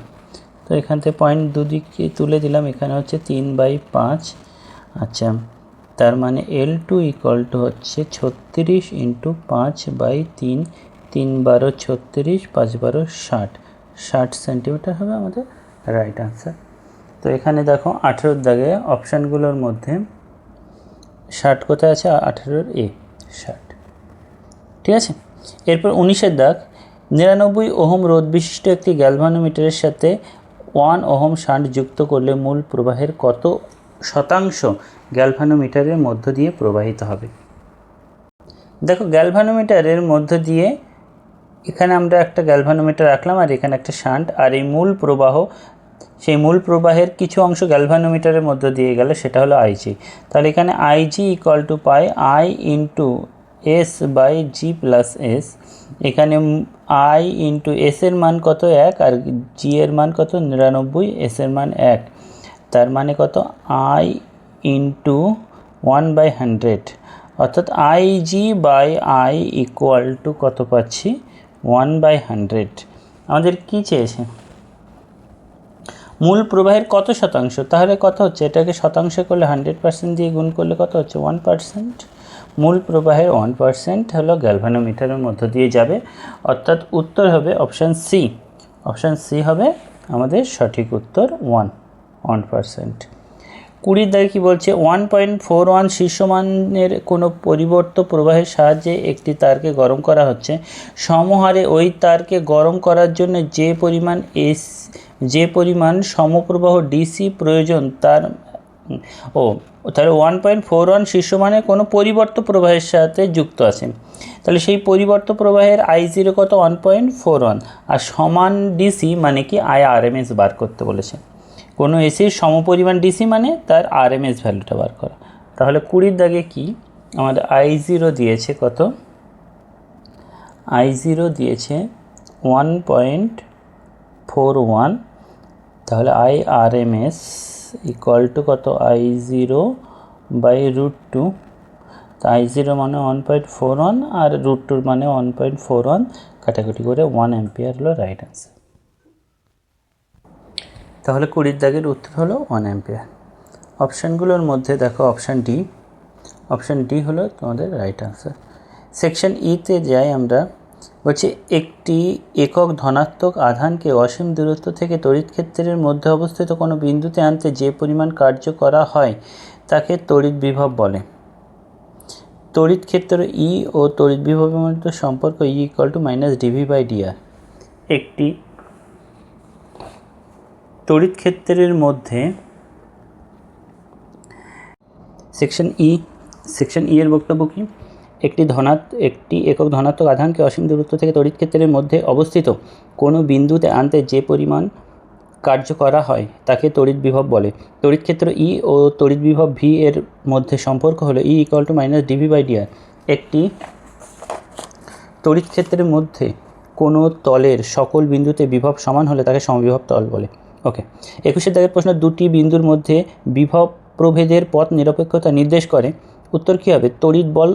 তো এখান থেকে পয়েন্ট দুদিকে তুলে দিলাম, এখানে হচ্ছে 3/5। আচ্ছা, তার মানে L2 ইকুয়াল টু হচ্ছে 36 × 5/3, 3 × 12 36, 5 × 12 60, 60 সেন্টিমিটার হবে আমাদের রাইট আনসার। তো এখানে দেখো 18 দাগে অপশানগুলোর মধ্যে 60 কোথায় আছে? 18 এ 60, ঠিক আছে। এরপর 19 দাগ, 99 ওহম রোধ বিশিষ্ট একটি গ্যালভানোমিটারের সাথে 1 ওহম শান্ট যুক্ত করলে মূল প্রবাহের কত শতাংশ গ্যালভানোমিটারের মধ্য দিয়ে প্রবাহিত হবে? দেখো গ্যালভানোমিটারের মধ্য দিয়ে এখানে আমরা একটা গ্যালভানোমিটার রাখলাম আর এখানে একটা শান্ট, আর এই মূল প্রবাহ, সেই মূল প্রবাহের কিছু অংশ গ্যালভানোমিটারের মধ্য দিয়ে গেলে সেটা হলো আইজি। তাহলে এখানে IG equal to pi I into S/G+S। এখানে আই ইন্টু এস এর মান কত? 1, আর জি এর মান কত? 99, এস এর মান 1, তার মানে কত? আই ইন্টু 1/100, অর্থাৎ IG/I ইকুয়াল টু কত পাচ্ছি? 1/100। আমাদের কি চেয়েছে? মূল প্রবাহের কত শতাংশ, তাহলে কত হচ্ছে? এটাকে শতাংশে করলে 100% দিয়ে গুণ করলে কত হচ্ছে? 1%। মূল প্রবাহের 1% হলো গ্যালভানোমিটারের মধ্য দিয়ে যাবে, অর্থাৎ উত্তর হবে অপশান সি। অপশান সি হবে আমাদের সঠিক উত্তর, 1%। 20 দাগে কী বলছে? 1.41 শীর্ষমানের কোনো পরিবর্ত প্রবাহের সাহায্যে একটি তারকে গরম করা হচ্ছে। সমহারে ওই তারকে গরম করার জন্য যে পরিমাণ সমপ্রবাহ ডিসি প্রয়োজন তাহলে 1.41 শীর্ষমানের কোনো পরিবর্ত প্রবাহের সাথে যুক্ত আছে। তাহলে সেই পরিবর্ত প্রবাহের I0 কত? 1.41, আর সমান ডিসি মানে কি? IRMS বার করতে বলেছে। কোনো এসির সমপরিমাণ ডিসি মানে তার আরএমএস ভ্যালুটা বার করা। তাহলে 20 দাগে কি আমাদের I0 দিয়েছে কত? I0 দিয়েছে 1.41, তাহলে IRMS ইকুয়াল টু কত? I0/√2। তো I0 মানে 1.41 আর √2 মানে 1.41, কাটাকুটি করে 1 অ্যাম্পিয়ার হলো রাইট আনসার। তাহলে 20 দাগের উত্তর হলো 1 অ্যাম্পিয়ার। অপশানগুলোর মধ্যে দেখো অপশান ডি হলো তোমাদের রাইট আনসার। সেকশন ইতে যাই আমরা, বলছি একটি একক ধনাত্মক আধানকে অসীম দূরত্ব থেকে তড়িৎ ক্ষেত্রের মধ্যে অবস্থিত কোনো বিন্দুতে আনতে যে পরিমাণ কার্য করা হয় তাকে তড়িৎ বিভব বলে। তড়িৎ ক্ষেত্র ই ও তড়িৎ বিভবের মধ্যে সম্পর্ক E = -dV/dr। একটি তড়িৎ ক্ষেত্রের মধ্যে সেকশন ই এর বক্তব্য কি? একটি একক ধনাত্মক আধানকে অসীম দূরত্ব থেকে তড়িৎ ক্ষেত্রের মধ্যে অবস্থিত কোনো বিন্দুতে আনতে যে পরিমাণ কার্য করা হয় তাকে তড়িৎ বিভব বলে। তড়িৎ ক্ষেত্র ই ও তড়িৎ বিভব ভি এর মধ্যে সম্পর্ক হলো E = -dV/dr। একটি তড়িৎ ক্ষেত্রের মধ্যে কোনো তলের সকল বিন্দুতে বিভব সমান হলে তাকে সমবিভব তল বলে। ওকে, 21 দাগের প্রশ্ন, দুটি বিন্দুর মধ্যে বিভব প্রভেদের পথ নিরপেক্ষতা নির্দেশ করে। উত্তর কী হবে? তড়িৎ বল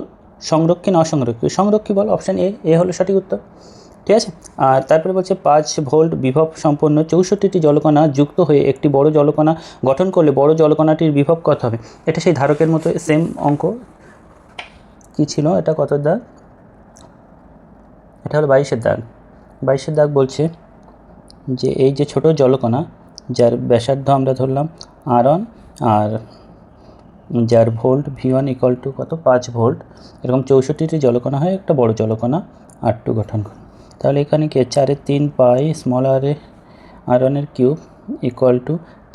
সংরক্ষী না অসংরক্ষী? সংরক্ষী বল, অপশান এ হলো সঠিক উত্তর, ঠিক আছে। আর তারপরে বলছে 5 ভোল্ট বিভব সম্পন্ন 64টি জলকণা যুক্ত হয়ে একটি বড় জলকণা গঠন করলে বড় জলকণাটির বিভব কত হবে? এটা সেই ধারকের মতো সেম অঙ্ক। কি ছিল এটা? কত দাগ? এটা হলো 22 দাগ। 22 দাগ বলছে যে এই যে ছোট জলকণা যার ব্যাসার্ধ আমরা ধরলাম R1 আর যার ভোল্ট V1 = কত? 5 ভোল্ট, এরকম 64টি জলকণা হয় একটা বড় জলকণা R2 গঠন করে। তাহলে এখানে কি 4/3 পাই স্মল R1 এর কিউব =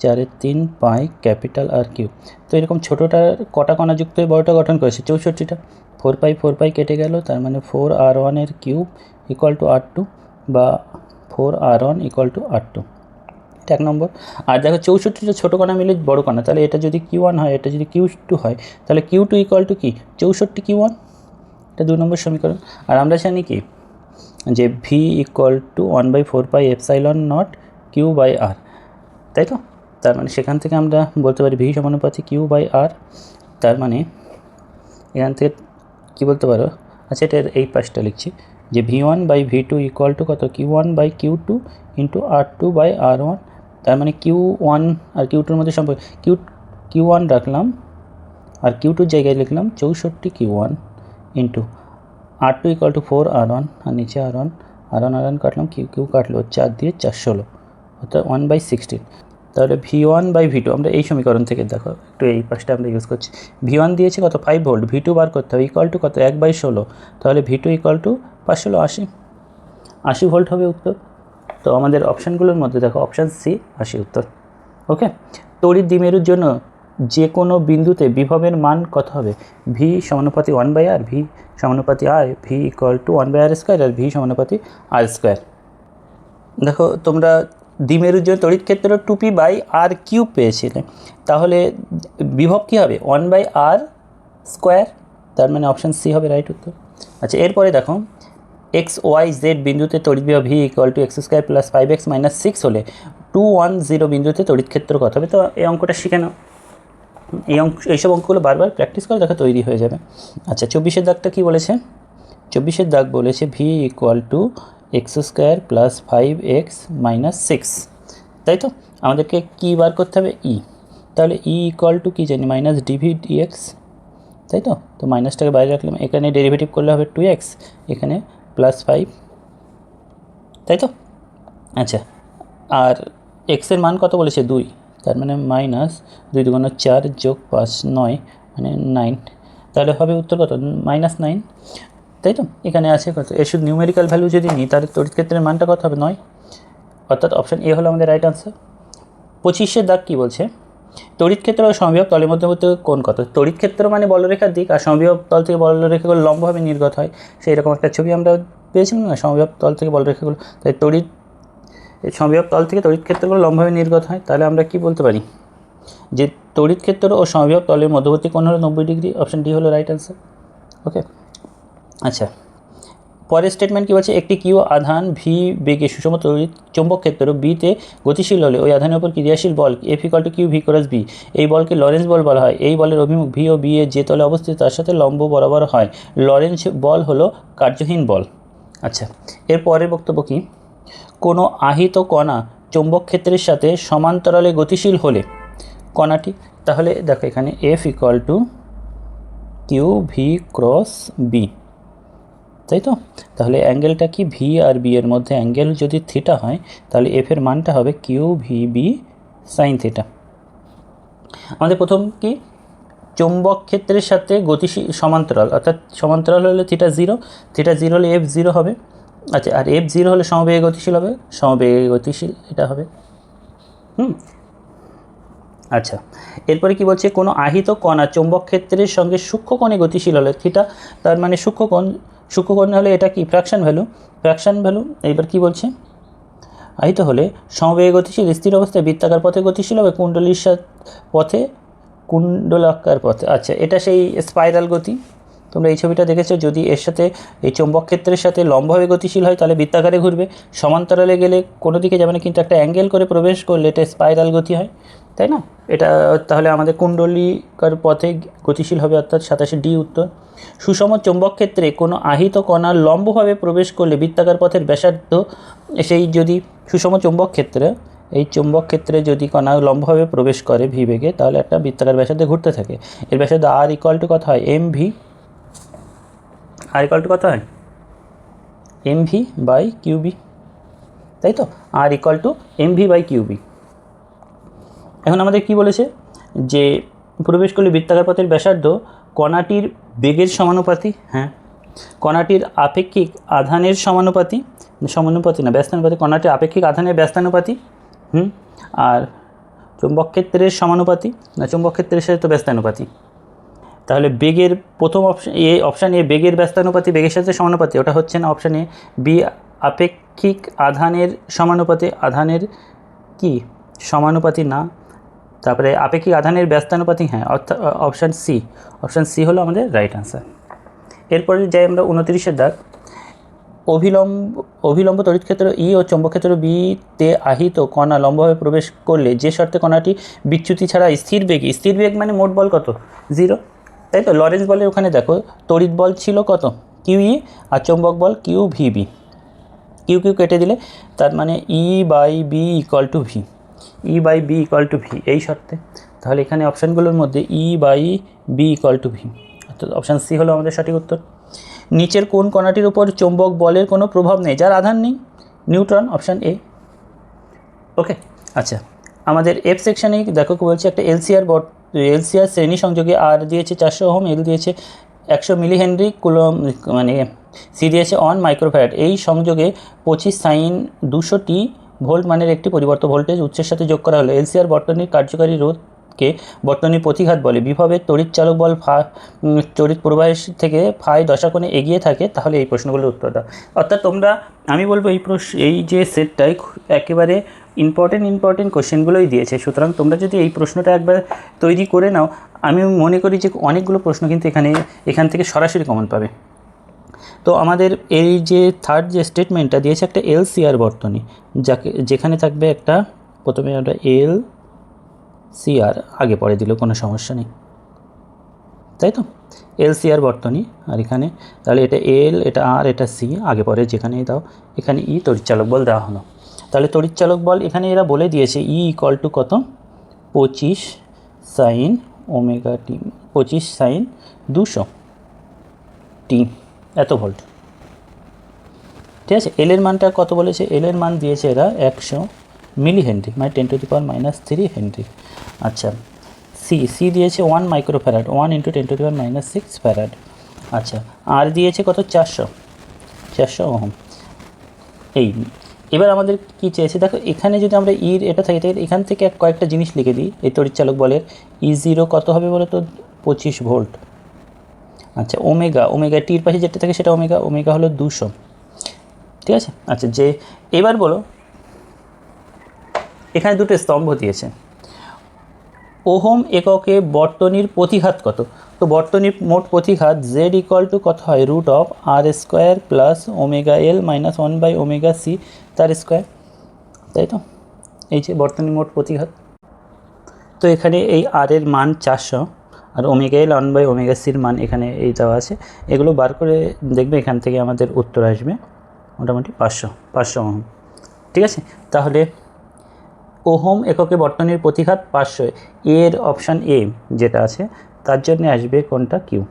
4/3 পাই ক্যাপিটাল R কিউব। তো এরকম ছোটোটার কটা কণা যুক্ত হয়ে বড়টা গঠন করেছে? 64টা। 4 পাই কেটে গেল, তার মানে 4R1 এর কিউব = R2 বা 4R1 = R2, এক নম্বর। আর দেখো 64টা ছোটো কণা মিলে বড় কণা, তাহলে এটা যদি Q1 হয়, এটা যদি Q2 হয়, তাহলে Q2 ইকুয়াল টু কি 64 Q1, এটা 2 নম্বর সমীকরণ। আর আমরা জানি কি যে V ইকুয়াল টু 1/4πε0 Q/R, তাই তো? তার মানে সেখান থেকে আমরা বলতে পারি V সমানুপাতি Q/R। তার মানে এখান থেকে কী বলতে পারো, আচ্ছা এটার এই পাশটা লিখছি যে V1/V2 ইকুয়াল টু কত Q1/Q2 ইন্টু R2/R1। তার মানে Q1 আর Q2-র মধ্যে সম্পর্ক, Q1 রাখলাম আর Q2-র জায়গায় লিখলাম 64 Q1 into R2 equal to 4R1 আর নিচে R1 কাটলাম, Q কাটলো 4 দিয়ে 4 16, অর্থাৎ 1/16। তাহলে V1/V2 আমরা এই সমীকরণ থেকে দেখো একটু এই পাশটা আমরা ইউজ করছি। V1 দিয়েছে কত 5 ভোল্ট, V2 বার করতে হবে ইকুয়াল টু কত 1/16, তাহলে V2 ইকুয়াল টু 5 80 ভোল্ট হবে উত্তর। তো আমাদের অপশানগুলোর মধ্যে দেখো অপশান সি 80 উত্তর। ওকে, তড়িৎ দ্বিমেরুর জন্য যে কোনো বিন্দুতে বিভবের মান কত হবে, V সমানুপাতি 1/R, V সমানুপাতি R, V equal to 1/R², আর V সমানুপাতি R²। দেখো তোমরা দ্বিমেরুর জন্য তড়িৎ ক্ষেত্র 2p/r³ পেয়েছিলে, তাহলে বিভব কী হবে 1/r², তার মানে অপশান সি হবে রাইট উত্তর। আচ্ছা এরপরে দেখো XYZ বিন্দুতে তড়িৎ বিভব V equal two x² + 5x - 6 হলে 2, 1, 0 বিন্দুতে তড়িৎ ক্ষেত্র কত হবে। তো এই অঙ্কটা শিখে নাও, এইসব অঙ্কগুলো বারবার প্র্যাকটিস করে দেখো তৈরি হয়ে যাবে। আচ্ছা 24-এর দাগটা কী বলেছে, 24-এর দাগ বলেছে V equal two x² + 5x - 6, তাই তো? আমাদেরকে কী বার করতে হবে E, তাহলে E ইকুয়াল টু কী জানি -dv/dx, তাই তো? তো মাইনাসটাকে বাইরে রাখলাম, এখানে ডেরিভেটিভ করলে হবে 2x, এখানে +5, তাই তো? আচ্ছা আর এক্সের মান কত বলেছে 2, তার মানে -2 × 4 + 5 9, মানে 9, তাহলে হবে উত্তর কত -9, তাই তো? এখানে আছে কত, এর শুধু নিউমেরিক্যাল ভ্যালু যদি নিই তাহলে তড়িৎ ক্ষেত্রের মানটা কত হবে 9, অর্থাৎ অপশান এ হলো আমাদের রাইট আনসার। 25-এর দাগ কী বলছে, তড়িৎ ক্ষেত্র ও সমবিভব তলের মধ্যবর্তী কোণ কত। তড়িৎ ক্ষেত্র মানে বলরেখার দিক, আর সমবিভব তল থেকে বলরেখাগুলো লম্বভাবে নির্গত হয়, সেই রকম একটা ছবি আমরা পেয়েছিলাম না, সমবিভব তল থেকে বলরেখাগুলো, তাই সমবিভব তল থেকে তড়িৎ ক্ষেত্রগুলো লম্বভাবে নির্গত হয়। তাহলে আমরা কি বলতে পারি যে তড়িৎ ক্ষেত্র ও সমবিভব তলের মধ্যবর্তী কোণ হলো 90 ডিগ্রি, অপশান ডি হলো রাইট আনসার। ওকে, আচ্ছা পরের স্টেটমেন্ট কী বলছে, একটি কিউ আধান ভি বেগে সুষম তড়িৎ চৌম্বক ক্ষেত্র বিতে গতিশীল হলে ওই আধানের উপর ক্রিয়াশীল বল F equal to Q V cross B, এই বলকে লরেন্স বল বলা হয়। এই বলের অভিমুখ ভি ও বি এ যে তলে অবস্থিত তার সাথে লম্ব বরাবর হয়, লরেন্স বল হলো কার্যহীন বল। আচ্ছা এর পরের বক্তব্য কি, কোনো আহিত কণা চৌম্বক ক্ষেত্রের সাথে সমান্তরালে গতিশীল হলে কণাটি, তাহলে দেখো এখানে F equal to Q V cross B, তাই তো? তাহলে অ্যাঙ্গেলটা কি ভি আর বি এর মধ্যে অ্যাঙ্গেল যদি থিটা হয়, তাহলে এফের মানটা হবে Q V B sine theta. আমাদের প্রথম কি চৌম্বক ক্ষেত্রের সাথে গতিশীল সমান্তরাল, অর্থাৎ সমান্তরাল হলে থিটা 0 হলে F 0 হবে। আচ্ছা আর F 0 হলে সমবেগে গতিশীল হবে, সমবেগে গতিশীল এটা হবে। আচ্ছা এরপরে কি বলছে, কোনো আহিত কণা চৌম্বক ক্ষেত্রের সঙ্গে সূক্ষ্মকোণে গতিশীল হলে থিটা, তার মানে সূক্ষ্মকোণ হলে এটা কি ফ্র্যাকশন ভ্যালু। এইবার কি বলছে, আহিত হলে সমবেগে গতিশীল স্থির অবস্থায় বৃত্তাকার পথে গতিশীল হবে, কুণ্ডলাকার পথে। আচ্ছা এটা সেই স্পাইরাল গতি, তোমরা এই ছবিটা দেখেছো, যদি এর সাথে এই চৌম্বক ক্ষেত্রের সাথে লম্বভাবে গতিশীল হয় তাহলে বৃত্তাকারে ঘুরবে, সমান্তরালে গেলে কোনো দিকে যাবে না, কিন্তু একটা অ্যাঙ্গেল করে প্রবেশ করলে এটা স্পাইরাল গতি হয়, তাই না? এটা তাহলে আমাদের কুণ্ডলিকার পথে গতিশীল হবে, অর্থাৎ 27 উত্তর। সুষম চৌম্বক ক্ষেত্রে কোনো আহিত কণা লম্বভাবে প্রবেশ করলে বৃত্তাকার পথের ব্যাসার্ধ, সেই যদি সুষম চৌম্বক ক্ষেত্রে যদি কণা লম্বভাবে প্রবেশ করে ভি বেগে, তাহলে একটা বৃত্তাকার ব্যাসার্ধে ঘুরতে থাকে, এর ব্যাসার্ধ আর ইকুয়াল টু কত হয় M V, R equal to কত হয় এম ভি বাই কিউবি, তাই তো? R equal to M V by QB. এখন আমাদের কি বলেছে যে প্রবেশ করলে বৃত্তাকার পথের ব্যাসার্ধ কণাটির বেগের সমানুপাতি, হ্যাঁ কণাটির আপেক্ষিক আধানের সমানুপাতি না ব্যস্তানুপাতি, কণাটির আপেক্ষিক আধানের ব্যস্তানুপাতি, আর চৌম্বক ক্ষেত্রের সমানুপাতি না, চৌম্বক ক্ষেত্রের সাথে তো ব্যস্তানুপাতি। তাহলে বেগের প্রথম অপশান এ বেগের ব্যস্তানুপাতি বেগের সাথে সমানুপাতি, ওটা হচ্ছে না। অপশান এ বি আপেক্ষিক আধানের সমানুপাতি, আধানের কি সমানুপাতি না, তারপরে আপেক্ষিক আধানের ব্যস্তানুপাতি হ্যাঁ, অর্থাৎ অপশান সি হলো আমাদের রাইট আনসার। এরপরে যাই আমরা 29-এর দাগ। অভিলম্ব তড়িৎক্ষেত্র ই ও চৌম্বকক্ষেত্র বিতে আহিত কণা লম্বভাবে প্রবেশ করলে যে শর্তে কণাটি বিচ্যুতি ছাড়া স্থির বেগ মানে মোট বল কত, 0, তাই তো। লরেন্স বলের ওখানে দেখো তড়িৎ বল ছিল কত, কিউই, আর চৌম্বক বল কিউ ভিবি। কিউ কেটে দিলে তার মানে E/B = V, E/B = V এই শর্তে। তাহলে এখানে অপশানগুলোর মধ্যে E/B = V, অর্থাৎ অপশান সি হলো আমাদের সঠিক উত্তর। নিচের কোন কণাটির উপর চৌম্বক বলের কোনো প্রভাব নেই, যার আধান নেই? Neutron, option A. ওকে, আচ্ছা আমাদের এফ সেকশানে দেখো কি বলছে, একটা এলসিআর শ্রেণী সংযোগে আর দিয়েছে 400 ওহম, এল দিয়েছে 100 মিলি হেনরি কুলম, মানে সি দিয়েছে 1 মাইক্রোফ্যারাড। এই সংযোগে 25 sin 200t ভোল্ট মানের একটি পরিবর্ত ভোল্টেজ উৎসের সাথে যোগ করা হলো। এলসিআর বর্তনীর কার্যকারী রোধকে বর্তনীর প্রতিঘাত বলে। বিভবের তড়িৎ চালক বল তড়িৎ প্রবাহের থেকে ফাই দশাকোণে এগিয়ে থাকে। তাহলে এই প্রশ্নগুলোর উত্তর দাও। অর্থাৎ তোমরা, আমি বলবো এই যে সেটটাই একেবারে ইম্পর্টেন্ট কোশ্চেনগুলোই দিয়েছে। সুতরাং তোমরা যদি এই প্রশ্নটা একবার তৈরি করে নাও, আমি মনে করি যে অনেকগুলো প্রশ্ন কিন্তু এখান থেকে সরাসরি কমন পাবে। তো আমাদের এই যে থার্ড যে স্টেটমেন্টটা দিয়েছে, একটা এলসিআর বর্তনী, যেখানে থাকবে একটা, প্রথমে আমরা এলসিআর আগে পরে দিলেও কোনো সমস্যা নেই, তাই তো। এলসিআর বর্তনী, আর এখানে তাহলে এটা এল, এটা আর, এটা সি, আগে পরে যেখানেই দাও। এখানে ই তড়িৎচালক বল দেওয়া হলো। তাহলে তড়িৎচালক বল এখানে এরা বলে দিয়েছে ই = কত, 25 sin ωt, 25 sin 200t, এত ভোল্ট, ঠিক আছে। এল এর মানটা কত বলেছে, এল এর মান দিয়েছে এরা 100 মিলি হেনরি, মানে 10⁻³ হেনরি। আচ্ছা, সি দিয়েছে 1 মাইক্রোফ্যারাড, 1 × 10⁻6 ফ্যারাড। আচ্ছা, আর দিয়েছে কত, 400 ওহম। এবার আমাদের কি চেয়েছে দেখো, এখানে যদি আমরা ইর এটা থাকে, এখান থেকে কয়েকটা জিনিস লিখে দিই। এই তড়িৎচালক বলের E0 কত হবে বলো তো, 25 ভোল্ট। আচ্ছা, ওমেগা টির পাশে যেটা থাকে সেটা ওমেগা হলো 200, ঠিক আছে। আচ্ছা, যে এবার বলো, এখানে দুটো স্তম্ভ দিয়েছে, ওহম এককে বর্তনীর প্রতিঘাত কত। তো বর্তনীর মোট প্রতিঘাত Z = কত হয়, √R² + ωL - 1/ωc তার স্কোয়ার, তাই তো। এই যে বর্তনীর মোট প্রতিঘাত। তো এখানে এই আর এর মান 400, আর ωL 1/ωc মান এখানে এই দেওয়া আছে। এগুলো বার করে দেখবে, এখান থেকে আমাদের উত্তর আসবে মোটামুটি 500 ওহম, ঠিক আছে। তাহলে ওহম এককে বর্তনীর প্রতিঘাত 500, এর অপশান এ যেটা আছে তার জন্য আসবে কোনটা, কিউ।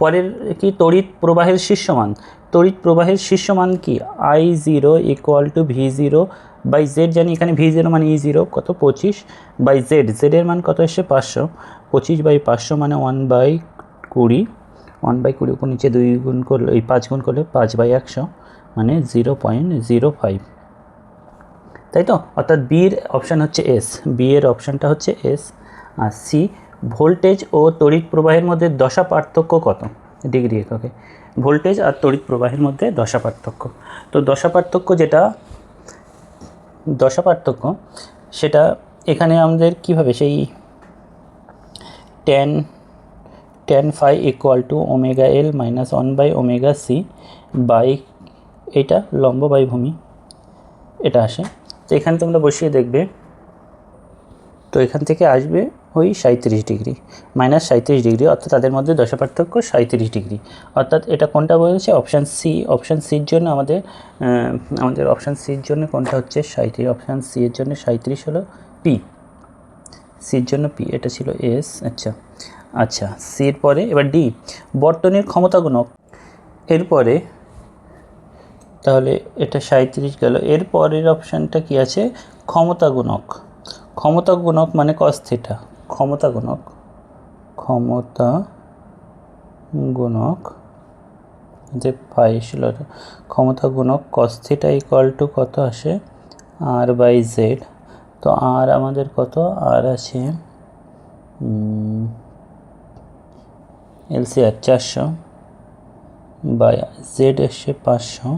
পরের কি, তড়িৎ প্রবাহের শীর্ষমান। তড়িৎ প্রবাহের শীর্ষমান কি, I0 = V0/Z, জানি এখানে V0 মানে E0 কত, 25/Z, Z এর মান কত এসছে, 500, 25/500 মানে 1/20, 1/20 উপর নিচে 2 গুণ করলে, এই 5 গুণ করলে 5/100 মানে 0.05, তাই তো। অর্থাৎ বির অপশান হচ্ছে এস, বি এর অপশানটা হচ্ছে এস। আর সি, ভোল্টেজ ও তড়িৎ প্রবাহের মধ্যে দশা পার্থক্য কত, ডিগ্রি এককে। ভোল্টেজ আর তড়িৎ প্রবাহের মধ্যে দশা পার্থক্য। তো দশা পার্থক্য সেটা এখানে আমাদের কীভাবে, সেই tan phi = ωL - 1/ωc by, এটা লম্ব বাই ভূমি, এটা আসে। তো এখানে তোমরা বসিয়ে দেখবে, তো এখান থেকে আসবে ওই 37 ডিগ্রি, -37 ডিগ্রি, অর্থাৎ তাদের মধ্যে দশা পার্থক্য 37 ডিগ্রি। অর্থাৎ এটা কোনটা বলেছে, অপশান সি। অপশান সির জন্য আমাদের অপশান সির জন্য কোনটা হচ্ছে 37, অপশান সি এর জন্য 37 হলো পি, সির জন্য পি, এটা ছিল এস। আচ্ছা, সির পরে এবার ডি, বর্তনীর ক্ষমতা গুণক। এরপরে তাহলে এটা 37 গেল। এর পরের অপশানটা কি আছে, ক্ষমতা গুণক। ক্ষমতা গুণক মানে cos θ, ক্ষমতা গুণক যে পাই ছিল, ক্ষমতা গুণক cos θ = কত আসে, R/Z। তো আর আমাদের কত, আর আছে এলসিআর 400 বাই জেড এসে 500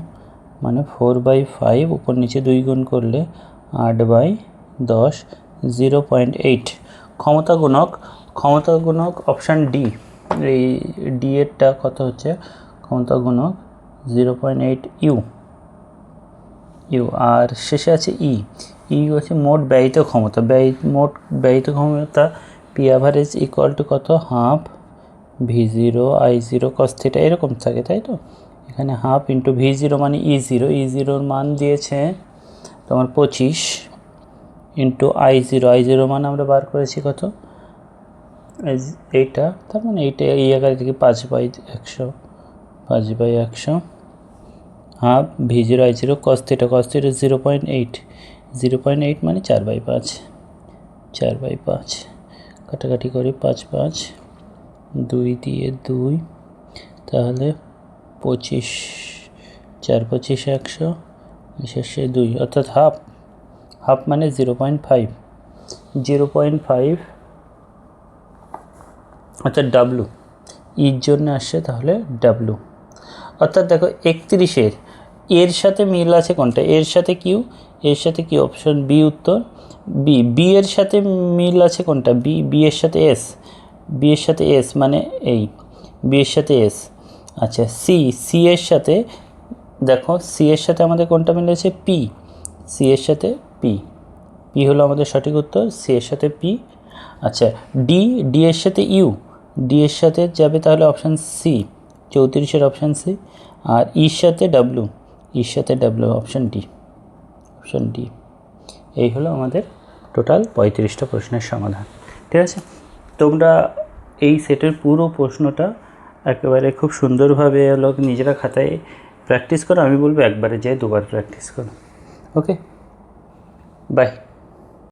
মানে 4/5, উপর নিচে 2 গুণ করলে 8/Z, 10 0.8 ক্ষমতা গুণক অপশান ডি, এই ডি এরটা কত হচ্ছে ক্ষমতা গুণক 0.8 ইউ, আর শেষে আছে ই হচ্ছে মোট ব্যয়িত ক্ষমতা, মোট ব্যয়িত ক্ষমতা পি অ্যাভারেজ ইকুয়াল টু কত হাফ V0 I0 cos θ এরকম থাকে, তাই তো। এখানে হাফ ইন্টু V0 মানে ই জিরোর মান দিয়েছে তোমার 25 ইন্টু I0 মান আমরা বার করেছি কত এইটা, তার মানে এইটা এই আকারে থেকে 5/100 হাফ V0 I0 cos θ 0.8 মানে 4/5 কাটাকাটি করি 5 2 দিয়ে 2, তাহলে 25 4 25 100 শেষে 2 অর্থাৎ হাফ মানে 0.5 অর্থাৎ ডাব্লু ইর জন্য আসছে, তাহলে ডাব্লু অর্থাৎ দেখো 31 এর সাথে মিল আছে কোনটা, এর সাথে কিউ অপশন বি উত্তর বি এর সাথে মিল আছে কোনটা বি এর সাথে এস মানে এই বি এর সাথে এস। আচ্ছা সি এর সাথে দেখো সি এর সাথে আমাদের কোনটা মিলেছে সি এর সাথে পি হলো আমাদের সঠিক উত্তর, সি এর সাথে পি। আচ্ছা ডি এর সাথে ডি এর সাথে যাবে তাহলে অপশান সি 34 অপশান সি, আর ইর সাথে ডাব্লু অপশান ডি। এই হলো আমাদের টোটাল 35টা প্রশ্নের সমাধান। ঠিক আছে, তোমরা এই সেটের পুরো প্রশ্নটা একেবারে খুব সুন্দরভাবে নিজেরা খাতায় প্র্যাকটিস করো, আমি বলবো একবারে যেয়ে দুবার প্র্যাকটিস করো। ওকে, বাই।